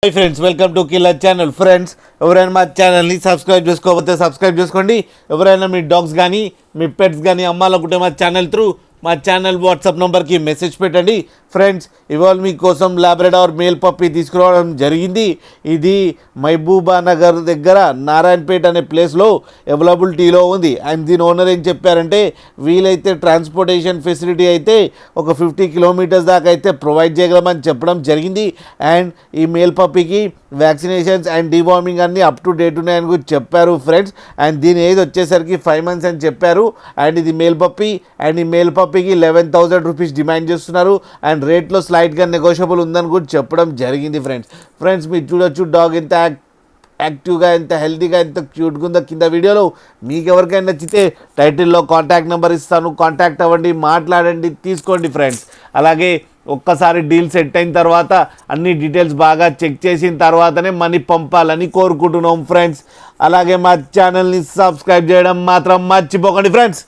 Hi friends, welcome to killer channel. Friends, ఎవరైనా మా ఛానల్ని సబ్స్క్రైబ్ చేసుకోకపోతే సబ్స్క్రైబ్ చేసుకోండి. ఎవరైనా మీ డాగ్స్ కానీ మీ పెట్స్ కానీ అమ్మాలనుకుంటే మా ఛానల్ త్రూ మా ఛానల్ వాట్సాప్ నెంబర్కి మెసేజ్ పెట్టండి. ఫ్రెండ్స్, ఇవాళ మీకోసం లాబ్రడార్ మేల్ పప్పీ తీసుకురావడం జరిగింది. ఇది మహబూబా నగర్ దగ్గర నారాయణపేట అనే ప్లేస్లో అవైలబిలిటీలో ఉంది. అండ్ దీని ఓనర్ ఏం చెప్పారంటే, వీలైతే ట్రాన్స్పోర్టేషన్ ఫెసిలిటీ అయితే ఒక 50 కిలోమీటర్స్ దాకా అయితే ప్రొవైడ్ చేయగలమని చెప్పడం జరిగింది. అండ్ ఈ మేల్ పప్పీకి వ్యాక్సినేషన్స్ అండ్ డివార్మింగ్ అన్నీ అప్ టు డేట్ ఉన్నాయని కూడా చెప్పారు ఫ్రెండ్స్. అండ్ దీని ఏజ్ వచ్చేసరికి 5 months అని చెప్పారు. అండ్ ఇది మేల్ పప్పీ. అండ్ ఈ మేల్ పప్పీకి 11,000 రూపీస్ డిమాండ్ చేస్తున్నారు. అండ్ రేట్లో స్లైట్గా నెగోషియబుల్ ఉందని కూడా చెప్పడం జరిగింది ఫ్రెండ్స్ మీరు చూడొచ్చు డాగ్ ఎంత యాక్టివ్గా, ఎంత హెల్తీగా, ఎంత క్యూట్గా ఉందో కింద వీడియోలో. మీకు ఎవరికైనా నచ్చితే టైటిల్లో కాంటాక్ట్ నెంబర్ ఇస్తాను, కాంటాక్ట్ అవ్వండి, మాట్లాడండి, తీసుకోండి ఫ్రెండ్స్. అలాగే ఒక్కసారి డీల్ సెట్ అయిన తర్వాత అన్ని డీటెయిల్స్ బాగా చెక్ చేసిన తర్వాతనే మనీ పంపాలని కోరుకుంటున్నాం ఫ్రెండ్స్. అలాగే మా ఛానల్ని సబ్స్క్రైబ్ చేయడం మాత్రం మర్చిపోకండి ఫ్రెండ్స్.